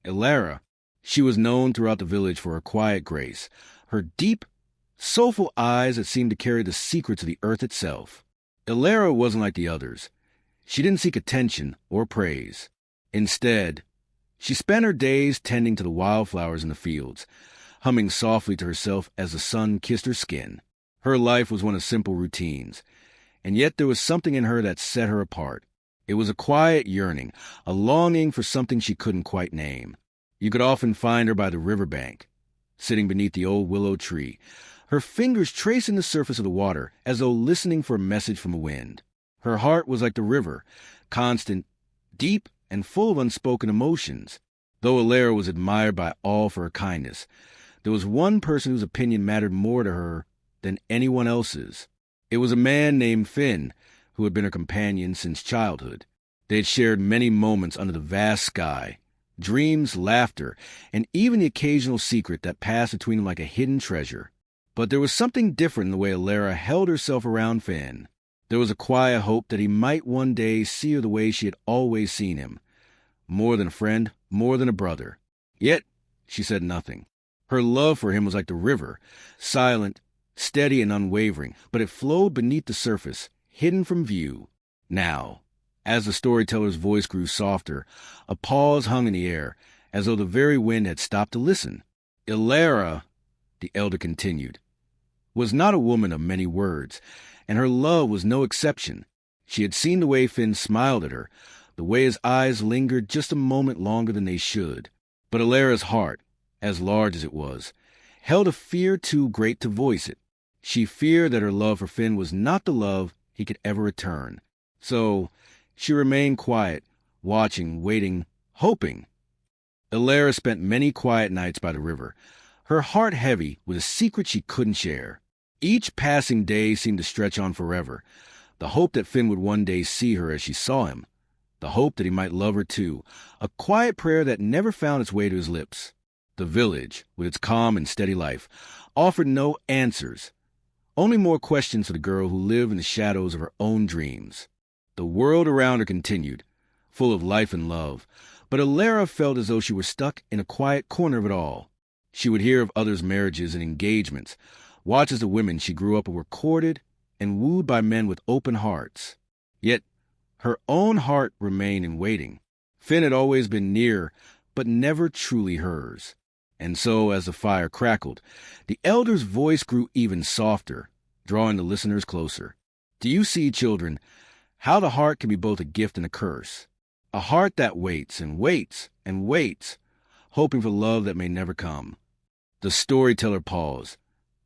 Ilara. She was known throughout the village for her quiet grace, her deep, soulful eyes that seemed to carry the secrets of the earth itself. Ilara wasn't like the others. She didn't seek attention or praise. Instead, she spent her days tending to the wildflowers in the fields, humming softly to herself as the sun kissed her skin. Her life was one of simple routines, and yet there was something in her that set her apart. It was a quiet yearning, a longing for something she couldn't quite name. You could often find her by the riverbank, sitting beneath the old willow tree, her fingers tracing the surface of the water as though listening for a message from the wind. Her heart was like the river, constant, deep, and full of unspoken emotions. Though Ilara was admired by all for her kindness, there was one person whose opinion mattered more to her than anyone else's. It was a man named Finn, who had been her companion since childhood. They had shared many moments under the vast sky, dreams, laughter, and even the occasional secret that passed between them like a hidden treasure. But there was something different in the way Ilara held herself around Finn. There was a quiet hope that he might one day see her the way she had always seen him. More than a friend, more than a brother. Yet, she said nothing. Her love for him was like the river, silent, steady, and unwavering, but it flowed beneath the surface, hidden from view. Now, as the storyteller's voice grew softer, a pause hung in the air, as though the very wind had stopped to listen. Ilara, the elder continued, was not a woman of many words, and her love was no exception. She had seen the way Finn smiled at her, the way his eyes lingered just a moment longer than they should. But Ilara's heart, as large as it was, held a fear too great to voice it. She feared that her love for Finn was not the love he could ever return. So she remained quiet, watching, waiting, hoping. Ilara spent many quiet nights by the river, her heart heavy with a secret she couldn't share. Each passing day seemed to stretch on forever, the hope that Finn would one day see her as she saw him, the hope that he might love her too, a quiet prayer that never found its way to his lips. The village, with its calm and steady life, offered no answers, only more questions for the girl who lived in the shadows of her own dreams. The world around her continued, full of life and love, but Ilara felt as though she were stuck in a quiet corner of it all. She would hear of others' marriages and engagements, watch as the women she grew up with were courted and wooed by men with open hearts. Yet her own heart remained in waiting. Finn had always been near, but never truly hers. And so, as the fire crackled, the elder's voice grew even softer, drawing the listeners closer. Do you see, children, how the heart can be both a gift and a curse? A heart that waits and waits and waits, hoping for love that may never come. The storyteller paused,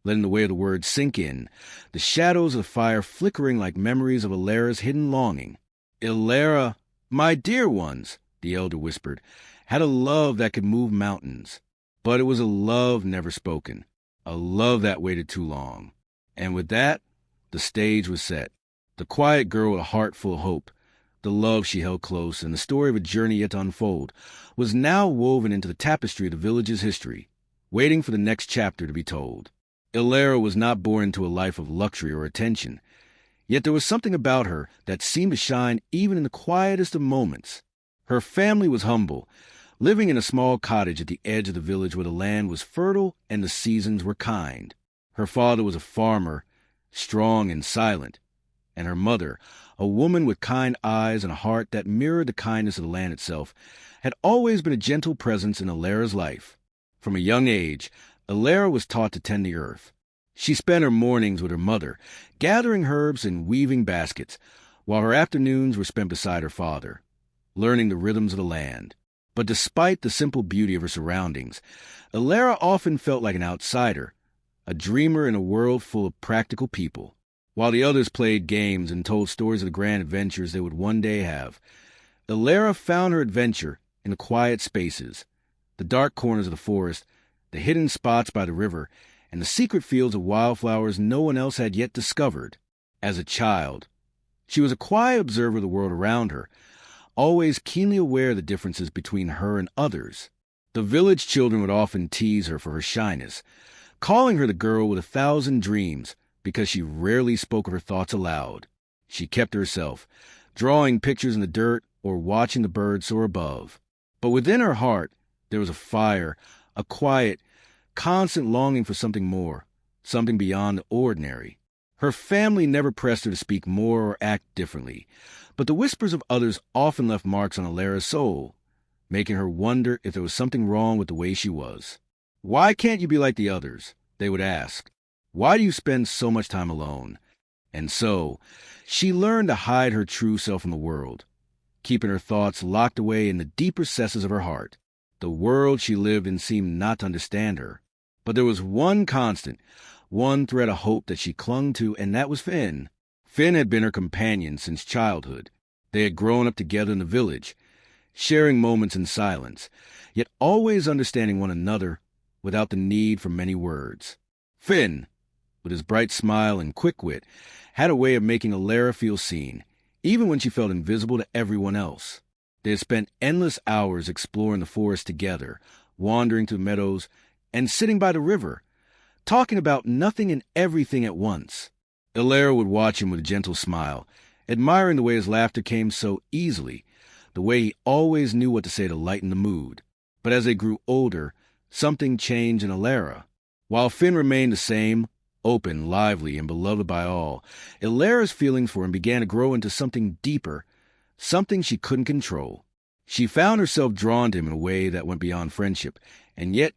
letting the weight of the words sink in, the shadows of the fire flickering like memories of Ilara's hidden longing. Ilara, my dear ones, the elder whispered, had a love that could move mountains. But it was a love never spoken, a love that waited too long. And with that, the stage was set. The quiet girl with a heart full of hope, the love she held close, and the story of a journey yet to unfold, was now woven into the tapestry of the village's history, waiting for the next chapter to be told. Ilara was not born into a life of luxury or attention, yet there was something about her that seemed to shine even in the quietest of moments. Her family was humble, living in a small cottage at the edge of the village where the land was fertile and the seasons were kind. Her father was a farmer, strong and silent, and her mother, a woman with kind eyes and a heart that mirrored the kindness of the land itself, had always been a gentle presence in Ilara's life. From a young age, Ilara was taught to tend the earth. She spent her mornings with her mother, gathering herbs and weaving baskets, while her afternoons were spent beside her father, learning the rhythms of the land. But despite the simple beauty of her surroundings, Ilara often felt like an outsider, a dreamer in a world full of practical people. While the others played games and told stories of the grand adventures they would one day have, Ilara found her adventure in the quiet spaces, the dark corners of the forest, the hidden spots by the river, and the secret fields of wildflowers no one else had yet discovered. As a child, she was a quiet observer of the world around her, always keenly aware of the differences between her and others. The village children would often tease her for her shyness, calling her the girl with 1,000 dreams because she rarely spoke of her thoughts aloud. She kept to herself, drawing pictures in the dirt or watching the birds soar above. But within her heart, There was a fire, a quiet, constant longing for something more, something beyond the ordinary. Her family never pressed her to speak more or act differently, but the whispers of others often left marks on Alara's soul, making her wonder if there was something wrong with the way she was. "Why can't you be like the others?" they would ask. "Why do you spend so much time alone?" And so, she learned to hide her true self from the world, keeping her thoughts locked away in the deep recesses of her heart. The world she lived in seemed not to understand her. But there was one constant, one thread of hope that she clung to, and that was Finn. Finn had been her companion since childhood. They had grown up together in the village, sharing moments in silence, yet always understanding one another without the need for many words. Finn, with his bright smile and quick wit, had a way of making Alara feel seen, even when she felt invisible to everyone else. They had spent endless hours exploring the forest together, wandering through meadows, and sitting by the river, talking about nothing and everything at once. Alara would watch him with a gentle smile, admiring the way his laughter came so easily, the way he always knew what to say to lighten the mood. But as they grew older, something changed in Alara. While Finn remained the same, open, lively, and beloved by all, Alara's feelings for him began to grow into something deeper, something she couldn't control. She found herself drawn to him in a way that went beyond friendship, and yet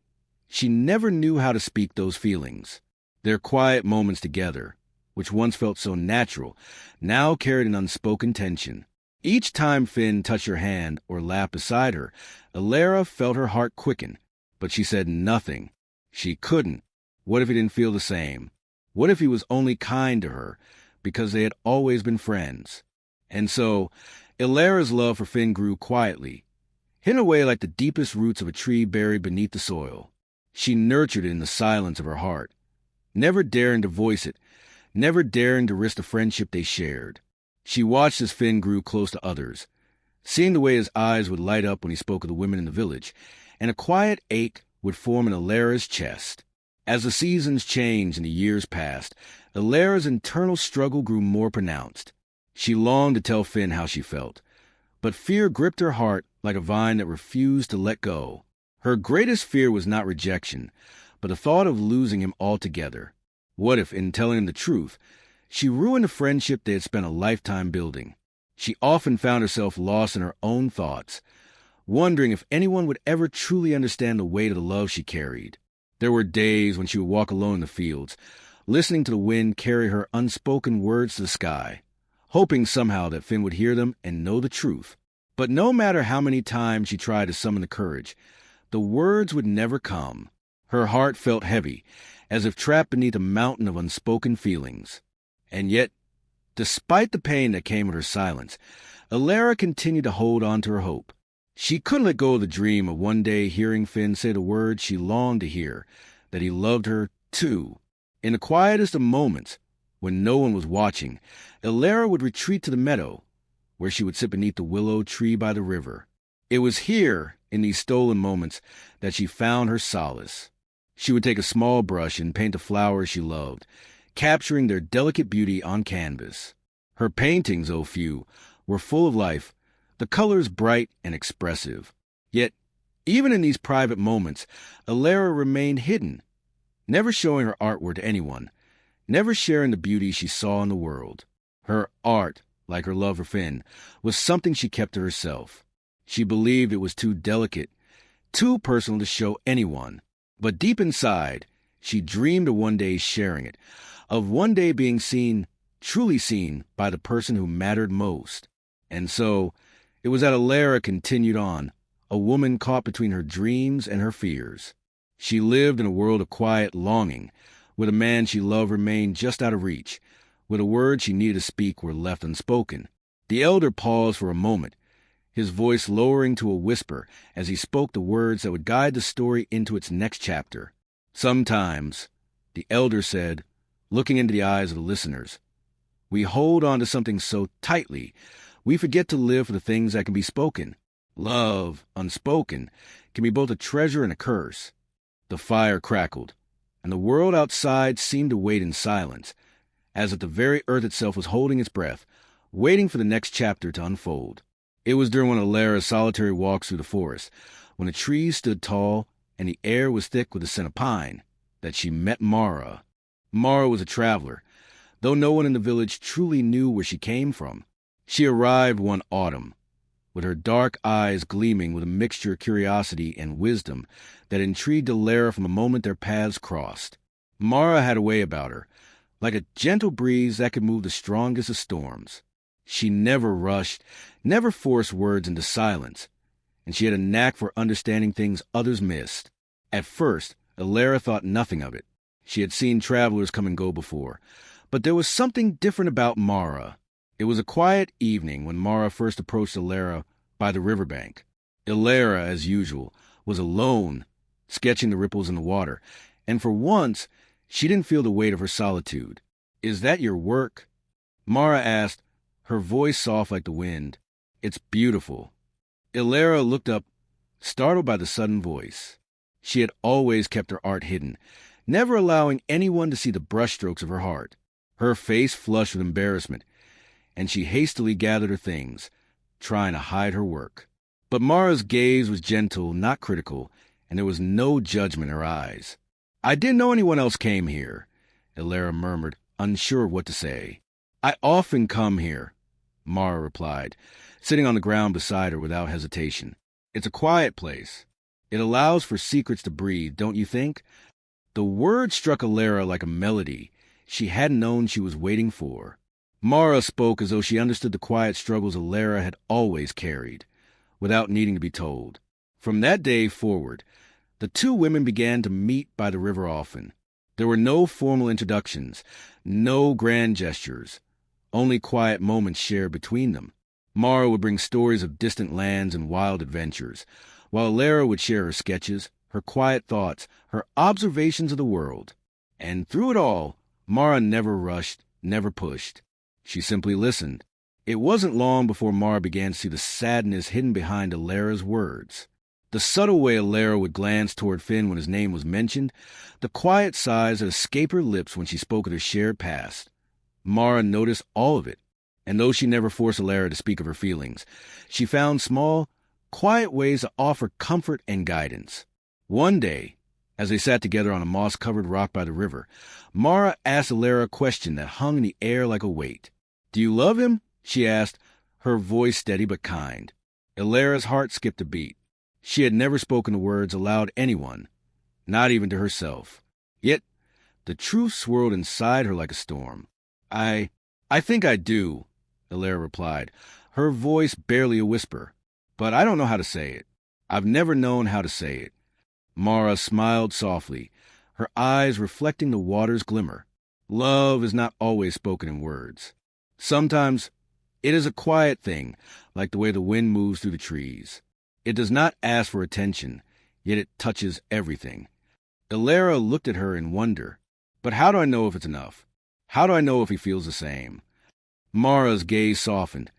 she never knew how to speak those feelings. Their quiet moments together, which once felt so natural, now carried an unspoken tension. Each time Finn touched her hand or laughed beside her, Alara felt her heart quicken, but she said nothing. She couldn't. What if he didn't feel the same? What if he was only kind to her because they had always been friends? And so, Alara's love for Finn grew quietly, hidden away like the deepest roots of a tree buried beneath the soil. She nurtured it in the silence of her heart, never daring to voice it, never daring to risk the friendship they shared. She watched as Finn grew close to others, seeing the way his eyes would light up when he spoke of the women in the village, and a quiet ache would form in Alara's chest. As the seasons changed and the years passed, Alara's internal struggle grew more pronounced. She longed to tell Finn how she felt, but fear gripped her heart like a vine that refused to let go. Her greatest fear was not rejection, but the thought of losing him altogether. What if, in telling him the truth, she ruined a friendship they had spent a lifetime building? She often found herself lost in her own thoughts, wondering if anyone would ever truly understand the weight of the love she carried. There were days when she would walk alone in the fields, listening to the wind carry her unspoken words to the sky, hoping somehow that Finn would hear them and know the truth. But no matter how many times she tried to summon the courage, the words would never come. Her heart felt heavy, as if trapped beneath a mountain of unspoken feelings. And yet, despite the pain that came with her silence, Alara continued to hold on to her hope. She couldn't let go of the dream of one day hearing Finn say the words she longed to hear, that he loved her, too. In the quietest of moments, when no one was watching, Alara would retreat to the meadow, where she would sit beneath the willow tree by the river. It was here, in these stolen moments, that she found her solace. She would take a small brush and paint the flowers she loved, capturing their delicate beauty on canvas. Her paintings, though few, were full of life, the colors bright and expressive. Yet, even in these private moments, Alara remained hidden, never showing her artwork to anyone, never sharing the beauty she saw in the world. Her art, like her love for Finn, was something she kept to herself. She believed it was too delicate, too personal to show anyone. But deep inside, she dreamed of one day sharing it, of one day being seen, truly seen, by the person who mattered most. And so, it was that Alara continued on, a woman caught between her dreams and her fears. She lived in a world of quiet longing, where the man she loved remained just out of reach, where the words she needed to speak were left unspoken. The elder paused for a moment, his voice lowering to a whisper as he spoke the words that would guide the story into its next chapter. Sometimes, the elder said, looking into the eyes of the listeners, we hold on to something so tightly, we forget to live for the things that can be spoken. Love, unspoken, can be both a treasure and a curse. The fire crackled, and the world outside seemed to wait in silence, as if the very earth itself was holding its breath, waiting for the next chapter to unfold. It was during one of Alara's solitary walks through the forest, when the trees stood tall and the air was thick with the scent of pine, that she met Mara. Mara was a traveler, though no one in the village truly knew where she came from. She arrived one autumn, with her dark eyes gleaming with a mixture of curiosity and wisdom that intrigued Alara from the moment their paths crossed. Mara had a way about her, like a gentle breeze that could move the strongest of storms. She never rushed, never forced words into silence, and she had a knack for understanding things others missed. At first, Alara thought nothing of it. She had seen travelers come and go before, but there was something different about Mara. It was a quiet evening when Mara first approached Alara by the riverbank. Alara, as usual, was alone, sketching the ripples in the water, and for once, she didn't feel the weight of her solitude. "Is that your work?" Mara asked, her voice soft like the wind. "It's beautiful." Alara looked up, startled by the sudden voice. She had always kept her art hidden, never allowing anyone to see the brushstrokes of her heart. Her face flushed with embarrassment, and she hastily gathered her things, trying to hide her work. But Mara's gaze was gentle, not critical, and there was no judgment in her eyes. "I didn't know anyone else came here," Alara murmured, unsure of what to say. "I often come here," Mara replied, sitting on the ground beside her without hesitation. "It's a quiet place. It allows for secrets to breathe, don't you think?" The word struck Alara like a melody she hadn't known she was waiting for. Mara spoke as though she understood the quiet struggles Alara had always carried, without needing to be told. From that day forward, the two women began to meet by the river often. There were no formal introductions, no grand gestures, only quiet moments shared between them. Mara would bring stories of distant lands and wild adventures, while Alara would share her sketches, her quiet thoughts, her observations of the world. And through it all, Mara never rushed, never pushed. She simply listened. It wasn't long before Mara began to see the sadness hidden behind Alara's words. The subtle way Alara would glance toward Finn when his name was mentioned, the quiet sighs that escaped her lips when she spoke of their shared past. Mara noticed all of it, and though she never forced Alara to speak of her feelings, she found small, quiet ways to offer comfort and guidance. One day, as they sat together on a moss-covered rock by the river, Mara asked Alara a question that hung in the air like a weight. "Do you love him?" she asked, her voice steady but kind. Alara's heart skipped a beat. She had never spoken the words aloud to anyone, not even to herself. Yet the truth swirled inside her like a storm. I think I do," Alara replied, her voice barely a whisper. "But I don't know how to say it. I've never known how to say it." Mara smiled softly, her eyes reflecting the water's glimmer. Love is not always spoken in words. Sometimes it is a quiet thing, like the way the wind moves through the trees. It does not ask for attention, yet it touches everything. Alara looked at her in wonder. "But how do I know if it's enough? How do I know if he feels the same?" Mara's gaze softened,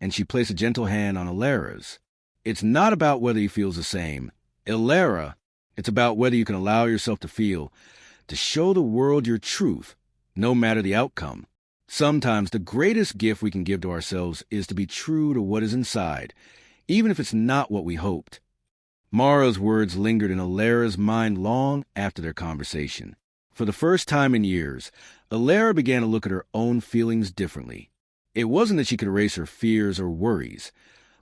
and she placed a gentle hand on Alara's. "It's not about whether he feels the same, Alara. It's about whether you can allow yourself to feel, to show the world your truth, no matter the outcome. Sometimes the greatest gift we can give to ourselves is to be true to what is inside, even if it's not what we hoped." Mara's words lingered in Alara's mind long after their conversation. For the first time in years, Alara began to look at her own feelings differently. It wasn't that she could erase her fears or worries,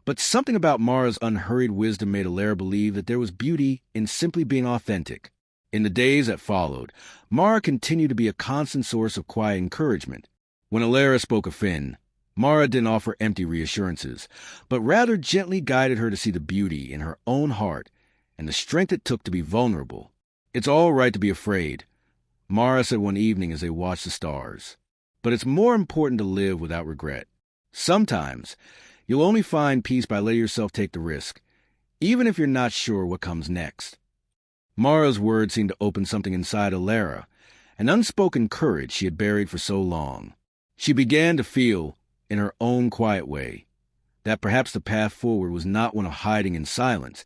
but something about Mara's unhurried wisdom made Alara believe that there was beauty in simply being authentic. In the days that followed, Mara continued to be a constant source of quiet encouragement. When Alara spoke of Finn, Mara didn't offer empty reassurances, but rather gently guided her to see the beauty in her own heart and the strength it took to be vulnerable. "It's all right to be afraid," Mara said one evening as they watched the stars. "But it's more important to live without regret. Sometimes you'll only find peace by letting yourself take the risk, even if you're not sure what comes next." Mara's words seemed to open something inside Alara, an unspoken courage she had buried for so long. She began to feel, in her own quiet way, that perhaps the path forward was not one of hiding in silence,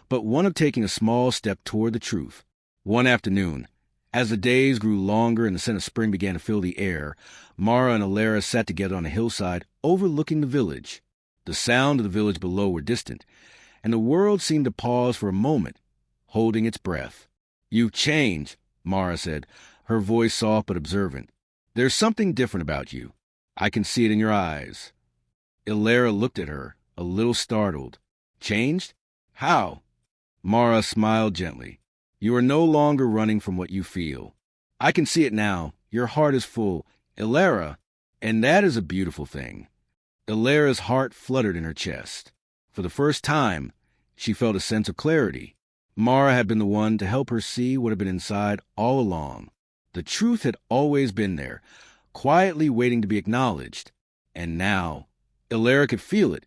but one of taking a small step toward the truth. One afternoon, as the days grew longer and the scent of spring began to fill the air, Mara and Alara sat together on a hillside overlooking the village. The sound of the village below were distant, and the world seemed to pause for a moment, holding its breath. "You've changed," Mara said, her voice soft but observant. "There's something different about you. I can see it in your eyes." Ilara looked at her, a little startled. "Changed? How?" Mara smiled gently. "You are no longer running from what you feel. I can see it now. Your heart is full, Ilara, and that is a beautiful thing." Ilara's heart fluttered in her chest. For the first time, she felt a sense of clarity. Mara had been the one to help her see what had been inside all along. The truth had always been there, quietly waiting to be acknowledged. And now, Ilara could feel it.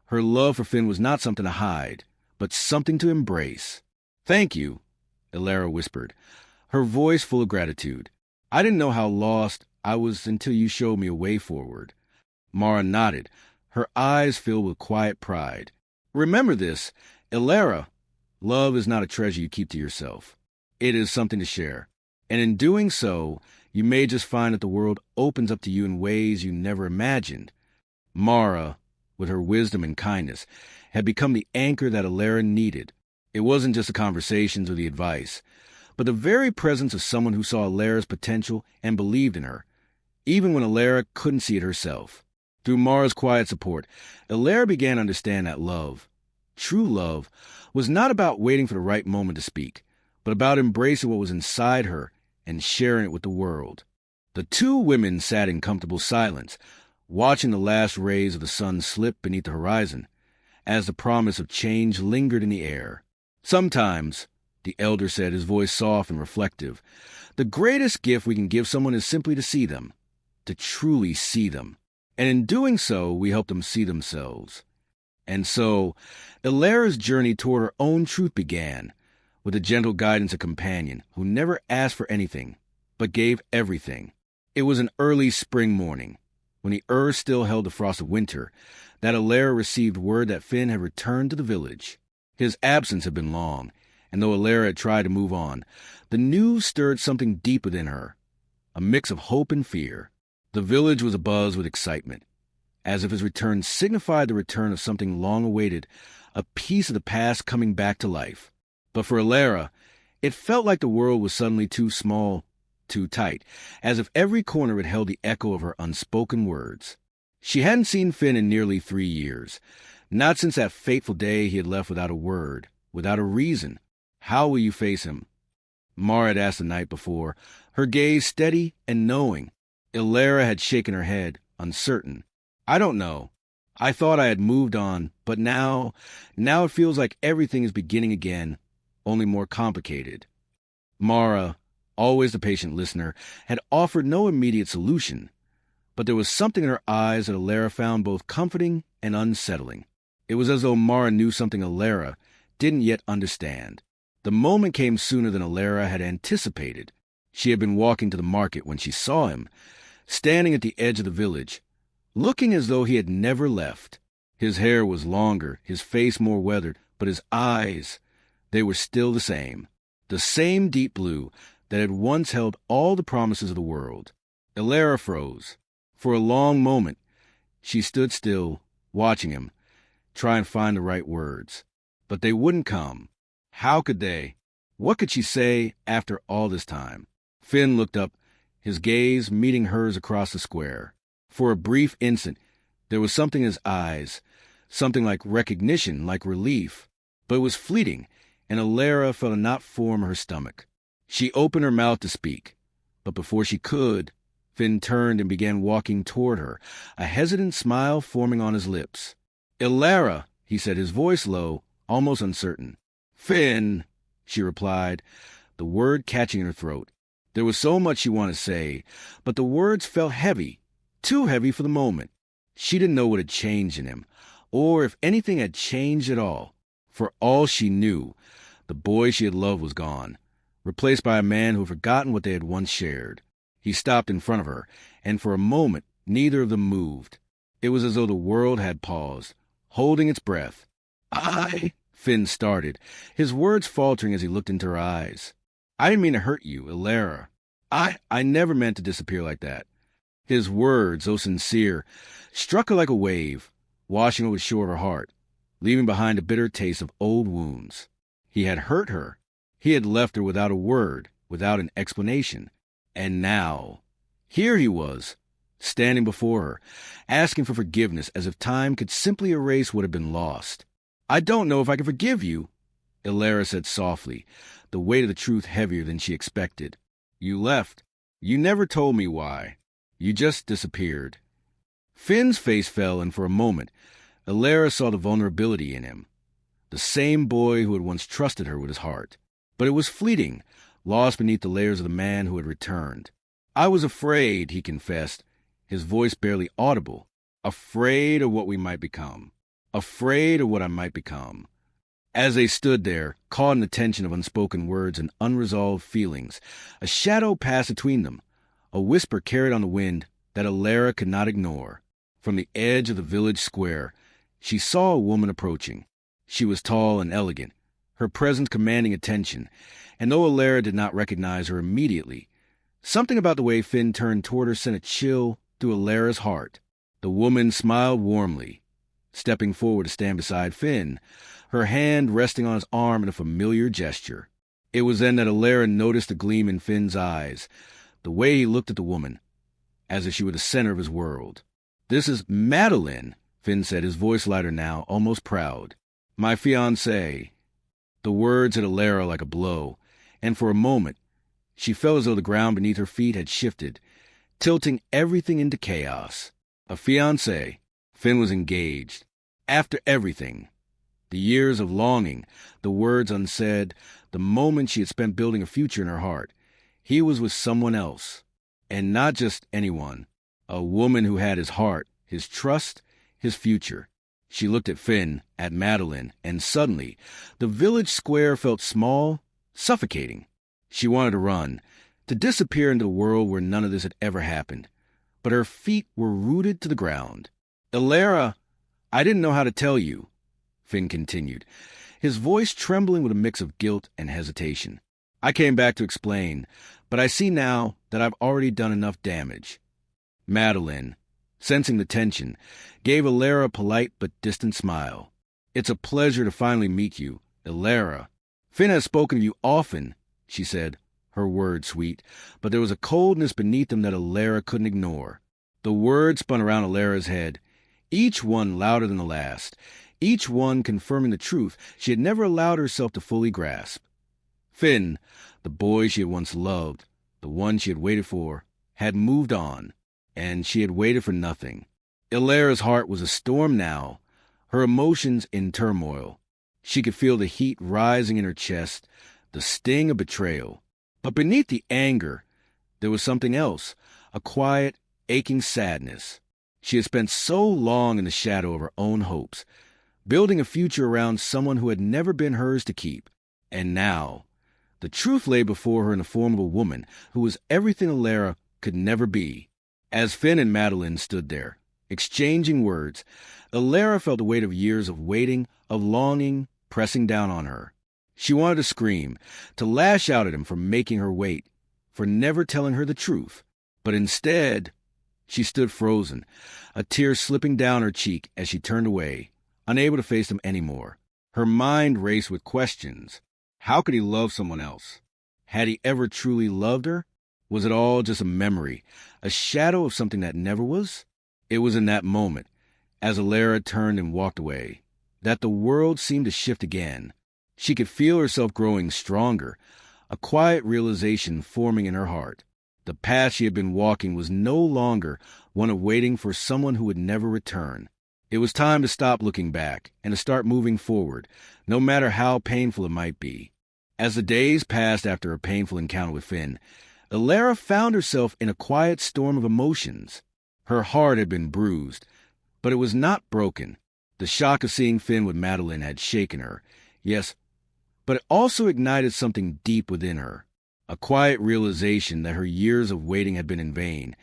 Her love for Finn was not something to hide, but something to embrace. "Thank you," Ilara whispered, her voice full of gratitude. "I didn't know how lost I was until you showed me a way forward." Mara nodded, her eyes filled with quiet pride. "Remember this, Ilara. Love is not a treasure you keep to yourself. It is something to share. And in doing so, you may just find that the world opens up to you in ways you never imagined." Mara, with her wisdom and kindness, had become the anchor that Ilara needed. It wasn't just the conversations or the advice, but the very presence of someone who saw Ilara's potential and believed in her, even when Ilara couldn't see it herself. Through Mara's quiet support, Ilara began to understand that love, true love, was not about waiting for the right moment to speak, but about embracing what was inside her and sharing it with the world. The two women sat in comfortable silence, watching the last rays of the sun slip beneath the horizon, as the promise of change lingered in the air. "Sometimes," the elder said, his voice soft and reflective, "the greatest gift we can give someone is simply to see them, to truly see them. And in doing so, we help them see themselves." And so, Ilara's journey toward her own truth began, with the gentle guidance of a companion who never asked for anything, but gave everything. It was an early spring morning, when the earth still held the frost of winter, that Ilara received word that Finn had returned to the village. His absence had been long, and though Ilara had tried to move on, the news stirred something deep within her, a mix of hope and fear. The village was abuzz with excitement, as if his return signified the return of something long awaited, a piece of the past coming back to life. But for Ilara, it felt like the world was suddenly too small, too tight, as if every corner had held the echo of her unspoken words. She hadn't seen Finn in nearly 3 years, not since that fateful day he had left without a word, without a reason. "How will you face him?" Mara had asked the night before, her gaze steady and knowing. Ilara had shaken her head, uncertain. "I don't know. I thought I had moved on, but now it feels like everything is beginning again, only more complicated." Mara, always the patient listener, had offered no immediate solution, but there was something in her eyes that Ilara found both comforting and unsettling. It was as though Mara knew something Ilara didn't yet understand. The moment came sooner than Ilara had anticipated. She had been walking to the market when she saw him, standing at the edge of the village, looking as though he had never left. His hair was longer, his face more weathered, but his eyes, they were still the same deep blue that had once held all the promises of the world. Ilara froze. For a long moment, she stood still, watching him, trying to find the right words. But they wouldn't come. How could they? What could she say after all this time? Finn looked up, his gaze meeting hers across the square. For a brief instant, there was something in his eyes, something like recognition, like relief. But it was fleeting, and Ilara felt a knot form in her stomach. She opened her mouth to speak, but before she could, Finn turned and began walking toward her, a hesitant smile forming on his lips. "Ilara," he said, his voice low, almost uncertain. "Finn," she replied, the word catching in her throat. There was so much she wanted to say, but the words felt heavy, too heavy for the moment. She didn't know what had changed in him, or if anything had changed at all. For all she knew, the boy she had loved was gone, replaced by a man who had forgotten what they had once shared. He stopped in front of her, and for a moment neither of them moved. It was as though the world had paused, holding its breath. Finn started, his words faltering as he looked into her eyes. "I didn't mean to hurt you, Ilara. I never meant to disappear like that." His words, though sincere, struck her like a wave, washing over the shore of her heart, leaving behind a bitter taste of old wounds. He had hurt her. He had left her without a word, without an explanation. And now, here he was, standing before her, asking for forgiveness as if time could simply erase what had been lost. "I don't know if I can forgive you," Ilara said softly, the weight of the truth heavier than she expected. "You left. You never told me why. You just disappeared." Finn's face fell, and for a moment, Ilara saw the vulnerability in him. The same boy who had once trusted her with his heart. But it was fleeting, lost beneath the layers of the man who had returned. "I was afraid," he confessed, his voice barely audible. "Afraid of what we might become. Afraid of what I might become." As they stood there, caught in the tension of unspoken words and unresolved feelings, a shadow passed between them, a whisper carried on the wind that Ilara could not ignore. From the edge of the village square, she saw a woman approaching. She was tall and elegant, her presence commanding attention, and though Ilara did not recognize her immediately, something about the way Finn turned toward her sent a chill through Ilara's heart. The woman smiled warmly, stepping forward to stand beside Finn, her hand resting on his arm in a familiar gesture. It was then that Ilara noticed the gleam in Finn's eyes, the way he looked at the woman, as if she were the center of his world. "This is Madeline," Finn said, his voice lighter now, almost proud. "My fiancée." The words hit Ilara like a blow, and for a moment, she felt as though the ground beneath her feet had shifted, tilting everything into chaos. A fiancé. Finn was engaged. After everything. The years of longing, the words unsaid, the moments she had spent building a future in her heart. He was with someone else. And not just anyone. A woman who had his heart, his trust, his future. She looked at Finn, at Madeline, and suddenly, the village square felt small, suffocating. She wanted to run, to disappear into a world where none of this had ever happened. But her feet were rooted to the ground. "Ilara, I didn't know how to tell you," Finn continued, his voice trembling with a mix of guilt and hesitation. "I came back to explain, but I see now that I've already done enough damage." Madeline, sensing the tension, gave Ilara a polite but distant smile. "It's a pleasure to finally meet you, Ilara. Finn has spoken of you often," she said, her words sweet, but there was a coldness beneath them that Ilara couldn't ignore. The words spun around Ilara's head, each one louder than the last, each one confirming the truth she had never allowed herself to fully grasp. Finn, the boy she had once loved, the one she had waited for, had moved on, and she had waited for nothing. Ilara's heart was a storm now, her emotions in turmoil. She could feel the heat rising in her chest, the sting of betrayal. But beneath the anger, there was something else, a quiet, aching sadness. She had spent so long in the shadow of her own hopes, building a future around someone who had never been hers to keep. And now, the truth lay before her in the form of a woman who was everything Ilara could never be. As Finn and Madeline stood there, exchanging words, Ilara felt the weight of years of waiting, of longing, pressing down on her. She wanted to scream, to lash out at him for making her wait, for never telling her the truth. But instead, she stood frozen, a tear slipping down her cheek as she turned away, unable to face him anymore. Her mind raced with questions. How could he love someone else? Had he ever truly loved her? Was it all just a memory, a shadow of something that never was? It was in that moment, as Ilara turned and walked away, that the world seemed to shift again. She could feel herself growing stronger, a quiet realization forming in her heart. The path she had been walking was no longer one of waiting for someone who would never return. It was time to stop looking back and to start moving forward, no matter how painful it might be. As the days passed after her painful encounter with Finn, Ilara found herself in a quiet storm of emotions. Her heart had been bruised, but it was not broken. The shock of seeing Finn with Madeline had shaken her, yes, but it also ignited something deep within her, a quiet realization that her years of waiting had been in vain,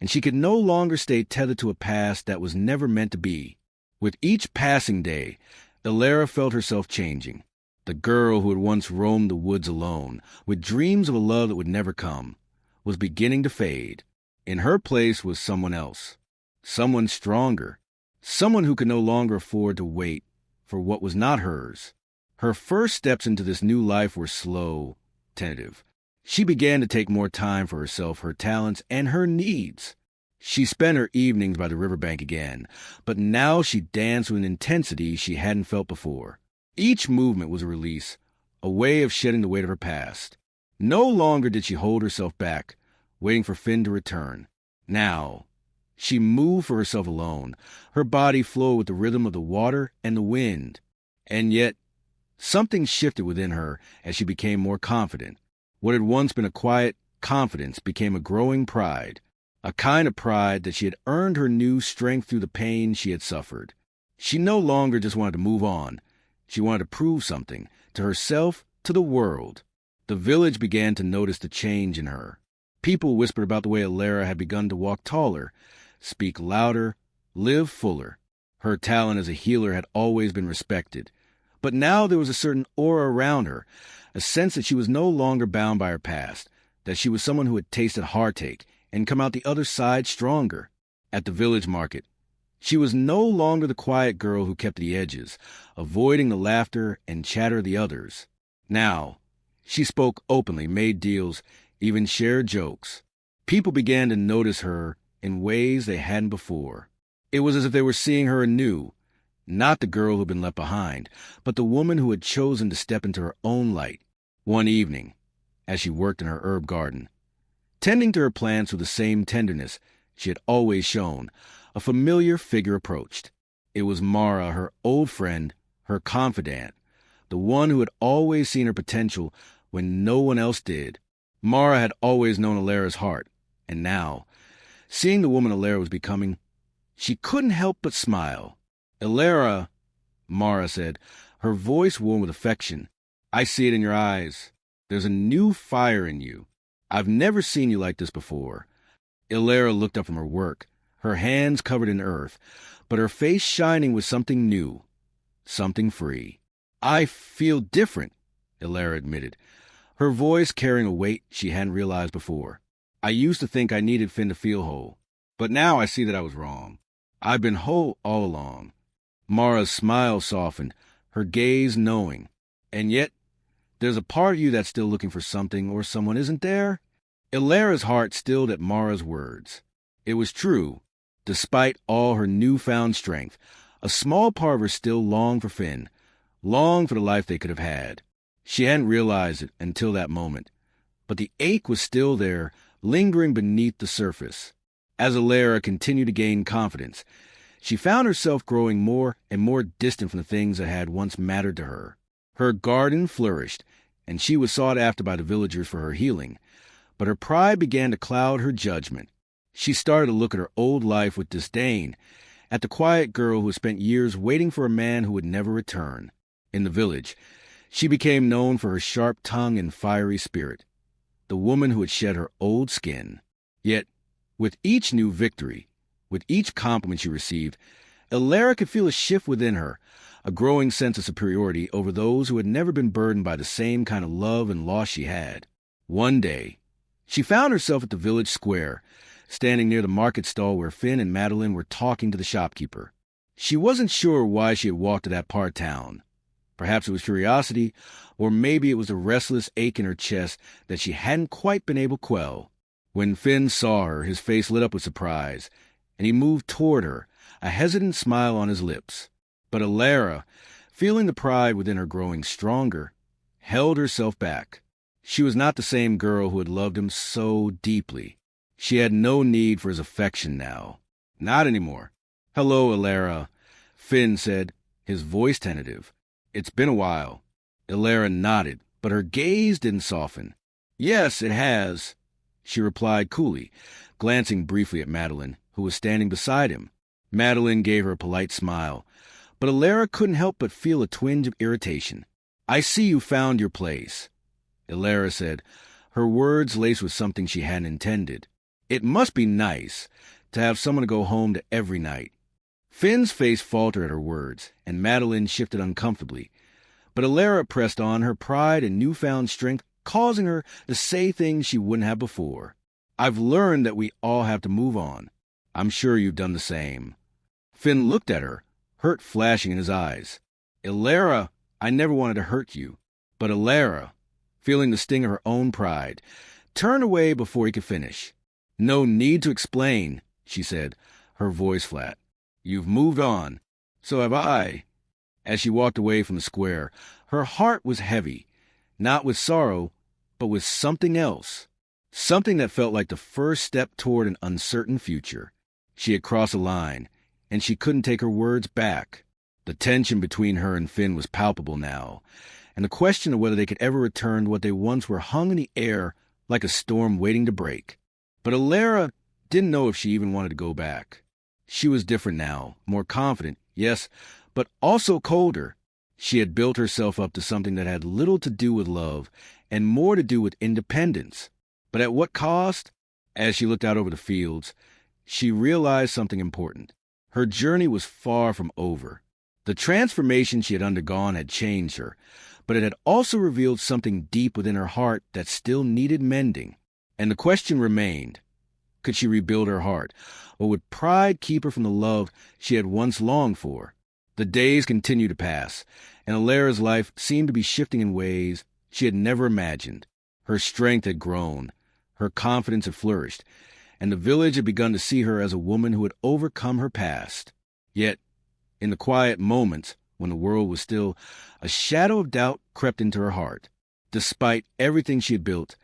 and she could no longer stay tethered to a past that was never meant to be. With each passing day, Ilara felt herself changing. The girl who had once roamed the woods alone, with dreams of a love that would never come, was beginning to fade. In her place was someone else, someone stronger, someone who could no longer afford to wait for what was not hers. Her first steps into this new life were slow, tentative. She began to take more time for herself, her talents, and her needs. She spent her evenings by the riverbank again, but now she danced with an intensity she hadn't felt before. Each movement was a release, a way of shedding the weight of her past. No longer did she hold herself back, waiting for Finn to return. Now, she moved for herself alone. Her body flowed with the rhythm of the water and the wind. And yet, something shifted within her as she became more confident. What had once been a quiet confidence became a growing pride, a kind of pride that she had earned her new strength through the pain she had suffered. She no longer just wanted to move on. She wanted to prove something, to herself, to the world. The village began to notice the change in her. People whispered about the way Heir had begun to walk taller, speak louder, live fuller. Her talent as a healer had always been respected. But now there was a certain aura around her, a sense that she was no longer bound by her past, that she was someone who had tasted heartache and come out the other side stronger. At the village market, she was no longer the quiet girl who kept the edges, avoiding the laughter and chatter of the others. Now, she spoke openly, made deals, even shared jokes. People began to notice her in ways they hadn't before. It was as if they were seeing her anew, not the girl who had been left behind, but the woman who had chosen to step into her own light. One evening, as she worked in her herb garden, tending to her plants with the same tenderness she had always shown, a familiar figure approached. It was Mara, her old friend, her confidant, the one who had always seen her potential when no one else did. Mara had always known Heir's heart, and now, seeing the woman Heir was becoming, she couldn't help but smile. "Heir," Mara said, her voice warm with affection, "I see it in your eyes. There's a new fire in you. I've never seen you like this before." Heir looked up from her work, her hands covered in earth, but her face shining with something new, something free. "I feel different," Heir admitted, her voice carrying a weight she hadn't realized before. "I used to think I needed Finn to feel whole, but now I see that I was wrong. I've been whole all along." Mara's smile softened, her gaze knowing. "And yet, there's a part of you that's still looking for something or someone, isn't there?" Heir's heart stilled at Mara's words. It was true. Despite all her newfound strength, a small part of her still longed for Finn, longed for the life they could have had. She hadn't realized it until that moment, but the ache was still there, lingering beneath the surface. As Heir continued to gain confidence, she found herself growing more and more distant from the things that had once mattered to her. Her garden flourished, and she was sought after by the villagers for her healing, but her pride began to cloud her judgment. She started to look at her old life with disdain, at the quiet girl who had spent years waiting for a man who would never return. In the village, she became known for her sharp tongue and fiery spirit, the woman who had shed her old skin. Yet, with each new victory, with each compliment she received, Heir could feel a shift within her, a growing sense of superiority over those who had never been burdened by the same kind of love and loss she had. One day, she found herself at the village square, standing near the market stall where Finn and Madeline were talking to the shopkeeper. She wasn't sure why she had walked to that part of town. Perhaps it was curiosity, or maybe it was a restless ache in her chest that she hadn't quite been able to quell. When Finn saw her, his face lit up with surprise, and he moved toward her, a hesitant smile on his lips. But Heir, feeling the pride within her growing stronger, held herself back. She was not the same girl who had loved him so deeply. She had no need for his affection now. Not anymore. "Hello, Heir," Finn said, his voice tentative. "It's been a while." Heir nodded, but her gaze didn't soften. "Yes, it has," she replied coolly, glancing briefly at Madeline, who was standing beside him. Madeline gave her a polite smile, but Heir couldn't help but feel a twinge of irritation. "I see you found your place," Heir said, her words laced with something she hadn't intended. "It must be nice to have someone to go home to every night." Finn's face faltered at her words, and Madeline shifted uncomfortably. But Heir pressed on, her pride and newfound strength causing her to say things she wouldn't have before. "I've learned that we all have to move on. I'm sure you've done the same." Finn looked at her, hurt flashing in his eyes. Ilara, I never wanted to hurt you. But Ilara, feeling the sting of her own pride, turned away before he could finish. No need to explain, she said, her voice flat. You've moved on. So have I. As she walked away from the square, her heart was heavy, not with sorrow, but with something else. Something that felt like the first step toward an uncertain future. She had crossed a line, and she couldn't take her words back. The tension between her and Finn was palpable now, and the question of whether they could ever return to what they once were hung in the air like a storm waiting to break. But Ilara didn't know if she even wanted to go back. She was different now, more confident, yes, but also colder. She had built herself up to something that had little to do with love and more to do with independence. But at what cost? As she looked out over the fields, she realized something important. Her journey was far from over. The transformation she had undergone had changed her, but it had also revealed something deep within her heart that still needed mending. And the question remained, could she rebuild her heart, or would pride keep her from the love she had once longed for? The days continued to pass, and Ilara's life seemed to be shifting in ways she had never imagined. Her strength had grown, her confidence had flourished, and the village had begun to see her as a woman who had overcome her past. Yet, in the quiet moments when the world was still, a shadow of doubt crept into her heart. Despite everything she had built,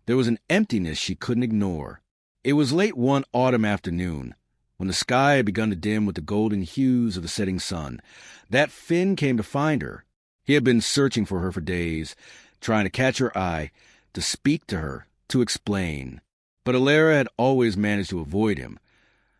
there was an emptiness she couldn't ignore. It was late one autumn afternoon, when the sky had begun to dim with the golden hues of the setting sun, that Finn came to find her. He had been searching for her for days, trying to catch her eye, to speak to her, to explain. But Ilara had always managed to avoid him,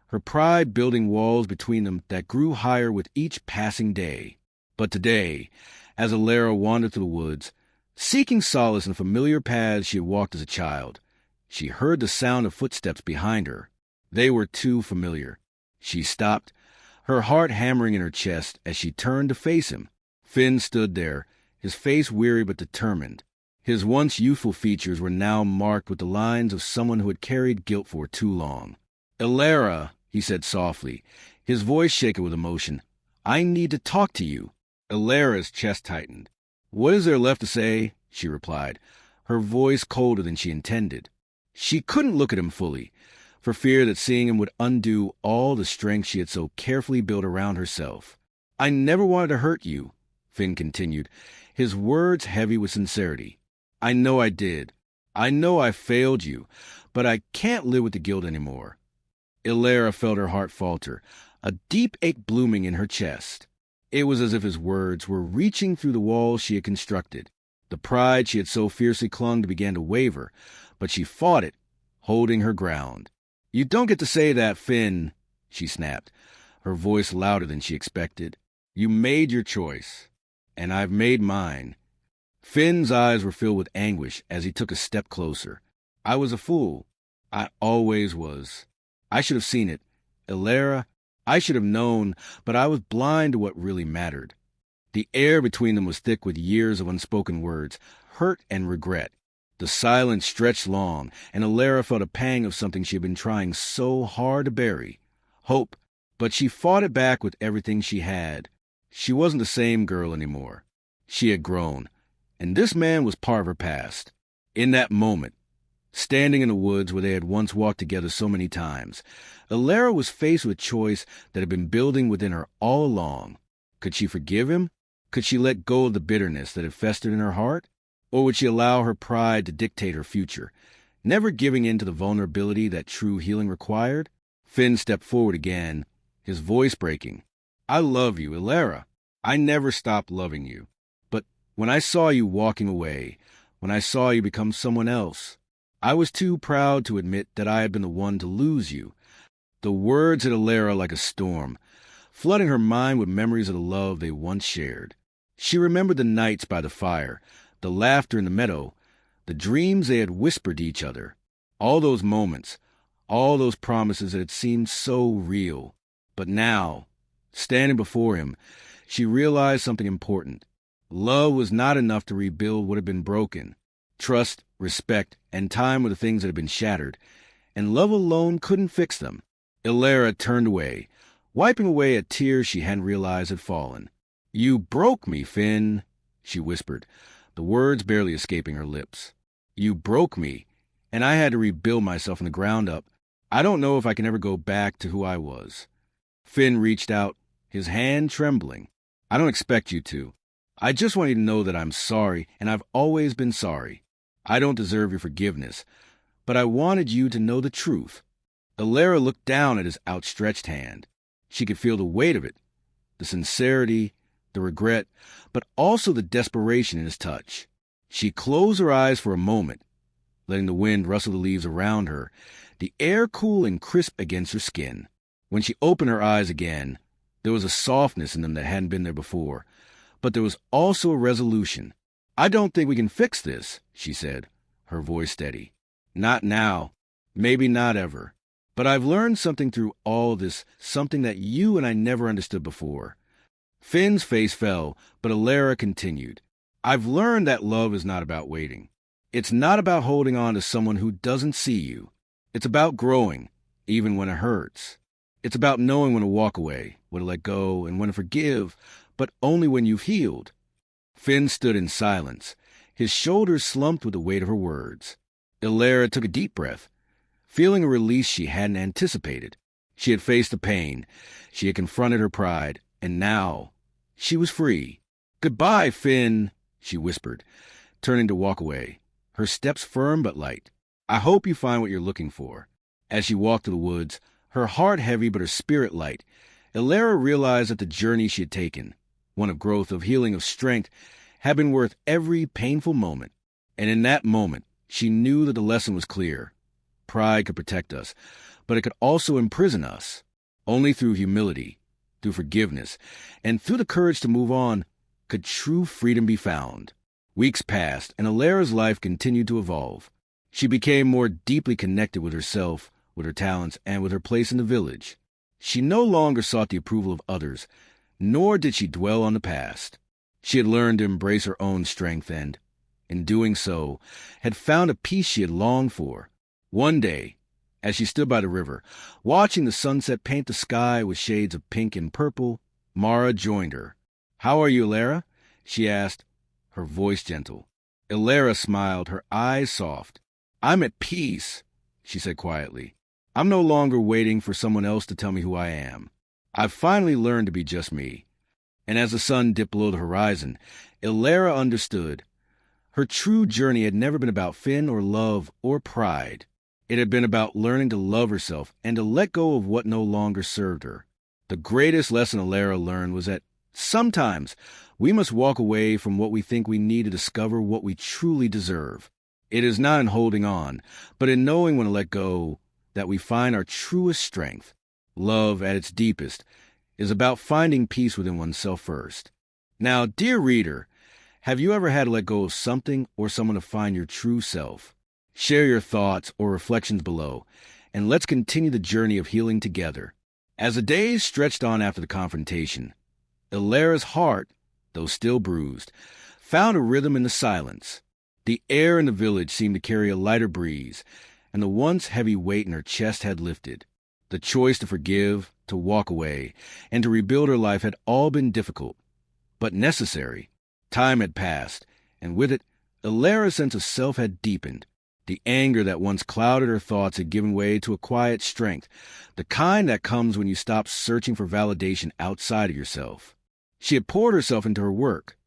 her pride building walls between them that grew higher with each passing day. But today, as Ilara wandered through the woods, seeking solace in familiar paths she had walked as a child, she heard the sound of footsteps behind her. They were too familiar. She stopped, her heart hammering in her chest as she turned to face him. Finn stood there, his face weary but determined. His once youthful features were now marked with the lines of someone who had carried guilt for too long. Ilara, he said softly, his voice shaken with emotion, I need to talk to you. Ilara's chest tightened. What is there left to say? She replied, her voice colder than she intended. She couldn't look at him fully, for fear that seeing him would undo all the strength she had so carefully built around herself. I never wanted to hurt you, Finn continued, his words heavy with sincerity. I know I did. I know I failed you, but I can't live with the guilt anymore. Ilara felt her heart falter, a deep ache blooming in her chest. It was as if his words were reaching through the walls she had constructed. The pride she had so fiercely clung to began to waver, but she fought it, holding her ground. You don't get to say that, Finn, she snapped, her voice louder than she expected. You made your choice, and I've made mine. Finn's eyes were filled with anguish as he took a step closer. I was a fool. I always was. I should have seen it. Ilara, I should have known, but I was blind to what really mattered. The air between them was thick with years of unspoken words, hurt and regret. The silence stretched long, and Ilara felt a pang of something she had been trying so hard to bury. Hope, but she fought it back with everything she had. She wasn't the same girl anymore. She had grown, and this man was part of her past. In that moment, standing in the woods where they had once walked together so many times, Ilara was faced with a choice that had been building within her all along. Could she forgive him? Could she let go of the bitterness that had festered in her heart? Or would she allow her pride to dictate her future, never giving in to the vulnerability that true healing required? Finn stepped forward again, his voice breaking. I love you, Ilara. I never stopped loving you. But when I saw you walking away, when I saw you become someone else, I was too proud to admit that I had been the one to lose you. The words hit Ilara like a storm, flooding her mind with memories of the love they once shared. She remembered the nights by the fire, the laughter in the meadow, the dreams they had whispered to each other. All those moments, all those promises that had seemed so real. But now, standing before him, she realized something important. Love was not enough to rebuild what had been broken. Trust, respect, and time were the things that had been shattered, and love alone couldn't fix them. Ilara turned away, wiping away a tear she hadn't realized had fallen. You broke me, Finn, she whispered, the words barely escaping her lips. You broke me, and I had to rebuild myself from the ground up. I don't know if I can ever go back to who I was. Finn reached out, his hand trembling. I don't expect you to. I just want you to know that I'm sorry, and I've always been sorry. I don't deserve your forgiveness, but I wanted you to know the truth. Alara looked down at his outstretched hand. She could feel the weight of it, the sincerity, the regret, but also the desperation in his touch. She closed her eyes for a moment, letting the wind rustle the leaves around her, the air cool and crisp against her skin. When she opened her eyes again, there was a softness in them that hadn't been there before, but there was also a resolution. I don't think we can fix this, she said, her voice steady. Not now. Maybe not ever. But I've learned something through all this, something that you and I never understood before. Finn's face fell, but Alara continued. I've learned that love is not about waiting. It's not about holding on to someone who doesn't see you. It's about growing, even when it hurts. It's about knowing when to walk away, when to let go, and when to forgive, but only when you've healed. Finn stood in silence, his shoulders slumped with the weight of her words. Alara took a deep breath, feeling a release she hadn't anticipated. She had faced the pain, she had confronted her pride, and now she was free. Goodbye, Finn, she whispered, turning to walk away, her steps firm but light. I hope you find what you're looking for. As she walked to the woods, her heart heavy but her spirit light, Alara realized that the journey she had taken, one of growth, of healing, of strength, had been worth every painful moment. And in that moment, she knew that the lesson was clear. Pride could protect us, but it could also imprison us. Only through humility, through forgiveness, and through the courage to move on could true freedom be found. Weeks passed, and Alara's life continued to evolve. She became more deeply connected with herself, with her talents, and with her place in the village. She no longer sought the approval of others, nor did she dwell on the past. She had learned to embrace her own strength and, in doing so, had found a peace she had longed for. One day, as she stood by the river, watching the sunset paint the sky with shades of pink and purple, Mara joined her. "How are you, Alara?" she asked, her voice gentle. Alara smiled, her eyes soft. "I'm at peace," she said quietly. "I'm no longer waiting for someone else to tell me who I am. I've finally learned to be just me." And as the sun dipped below the horizon, Alara understood. Her true journey had never been about Finn or love or pride. It had been about learning to love herself and to let go of what no longer served her. The greatest lesson Alara learned was that sometimes we must walk away from what we think we need to discover what we truly deserve. It is not in holding on, but in knowing when to let go, that we find our truest strength. Love, at its deepest, is about finding peace within oneself first. Now, dear reader, have you ever had to let go of something or someone to find your true self? Share your thoughts or reflections below, and let's continue the journey of healing together. As the days stretched on after the confrontation, Alara's heart, though still bruised, found a rhythm in the silence. The air in the village seemed to carry a lighter breeze, and the once heavy weight in her chest had lifted. The choice to forgive, to walk away, and to rebuild her life had all been difficult, but necessary. Time had passed, and with it, Alara's sense of self had deepened. The anger that once clouded her thoughts had given way to a quiet strength, the kind that comes when you stop searching for validation outside of yourself. She had poured herself into her work,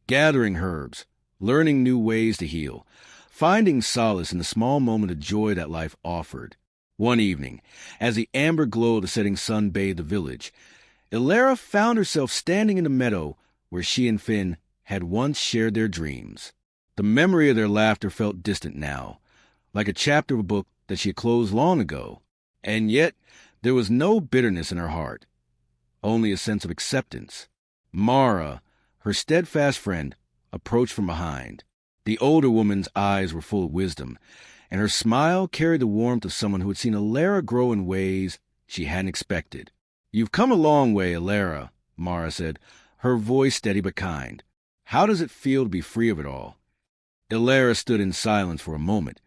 gathering herbs, learning new ways to heal, finding solace in the small moment of joy that life offered. One evening, as the amber glow of the setting sun bathed the village, Alara found herself standing in the meadow where she and Finn had once shared their dreams. The memory of their laughter felt distant now, like a chapter of a book that she had closed long ago. And yet, there was no bitterness in her heart, only a sense of acceptance. Mara, her steadfast friend, approached from behind. The older woman's eyes were full of wisdom, and her smile carried the warmth of someone who had seen Alara grow in ways she hadn't expected. "You've come a long way, Alara," Mara said, her voice steady but kind. "How does it feel to be free of it all?" Alara stood in silence for a moment,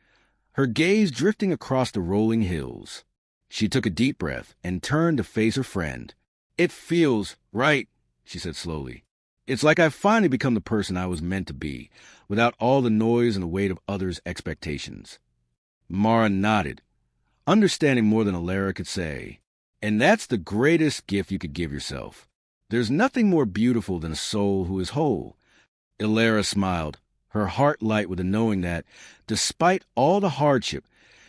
her gaze drifting across the rolling hills. She took a deep breath and turned to face her friend. "It feels right," she said slowly. It's like I've finally become the person I was meant to be, without all the noise and the weight of others' expectations. Mara nodded, understanding more than Alara could say. And that's the greatest gift you could give yourself. There's nothing more beautiful than a soul who is whole. Alara smiled, her heart light with the knowing that, despite all the hardship,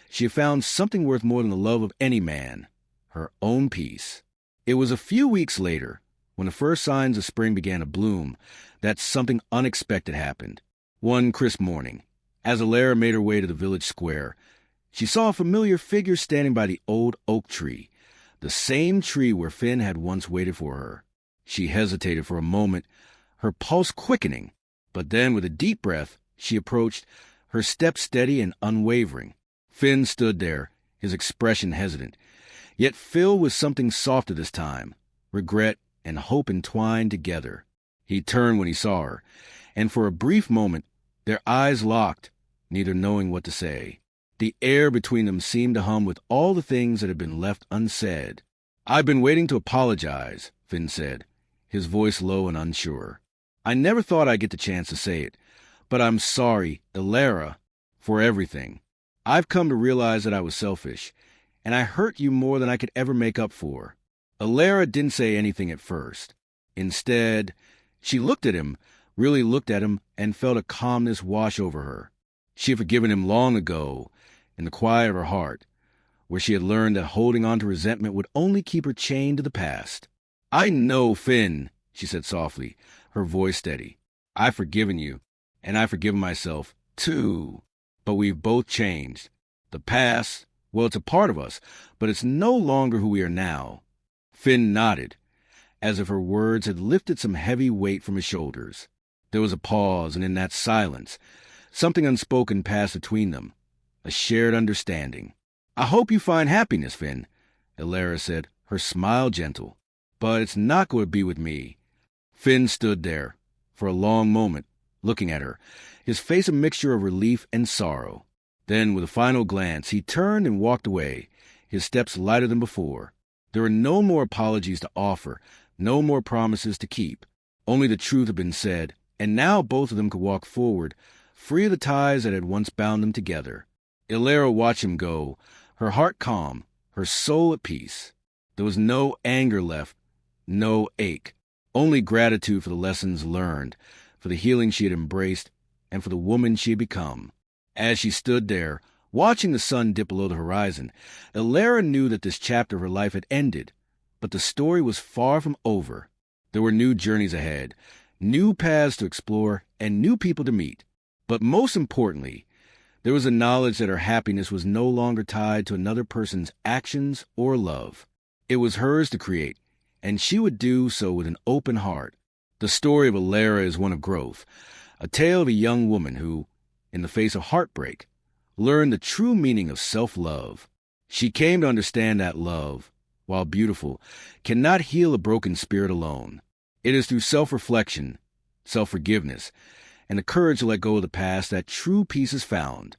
she had found something worth more than the love of any man, her own peace. It was a few weeks later, when the first signs of spring began to bloom, that something unexpected happened. One crisp morning, as Alara made her way to the village square, she saw a familiar figure standing by the old oak tree, the same tree where Finn had once waited for her. She hesitated for a moment, her pulse quickening, but then with a deep breath, she approached, her step steady and unwavering. Finn stood there, his expression hesitant, yet filled with something softer this time, regret and hope entwined together. He turned when he saw her, and for a brief moment, their eyes locked, neither knowing what to say. The air between them seemed to hum with all the things that had been left unsaid. "I've been waiting to apologize," Finn said, his voice low and unsure. "I never thought I'd get the chance to say it, but I'm sorry, Alara, for everything. I've come to realize that I was selfish, and I hurt you more than I could ever make up for." Alara didn't say anything at first. Instead, she looked at him, really looked at him, and felt a calmness wash over her. She had forgiven him long ago, in the quiet of her heart, where she had learned that holding on to resentment would only keep her chained to the past. "I know, Finn," she said softly, her voice steady. "I've forgiven you, and I've forgiven myself, too. But we've both changed. The past, well, it's a part of us, but it's no longer who we are now." Finn nodded, as if her words had lifted some heavy weight from his shoulders. There was a pause, and in that silence, something unspoken passed between them, a shared understanding. "I hope you find happiness, Finn," Alara said, her smile gentle. "But it's not going to be with me." Finn stood there, for a long moment, looking at her, his face a mixture of relief and sorrow. Then, with a final glance, he turned and walked away, his steps lighter than before. There were no more apologies to offer, no more promises to keep. Only the truth had been said, and now both of them could walk forward, free of the ties that had once bound them together. Alara watched him go, her heart calm, her soul at peace. There was no anger left, no ache, only gratitude for the lessons learned, for the healing she had embraced, and for the woman she had become. As she stood there, watching the sun dip below the horizon, Alara knew that this chapter of her life had ended, but the story was far from over. There were new journeys ahead, new paths to explore, and new people to meet. But most importantly, there was a knowledge that her happiness was no longer tied to another person's actions or love. It was hers to create, and she would do so with an open heart. The story of Alara is one of growth, a tale of a young woman who, in the face of heartbreak, learned the true meaning of self-love. She came to understand that love, while beautiful, cannot heal a broken spirit alone. It is through self-reflection, self-forgiveness, and the courage to let go of the past that true peace is found.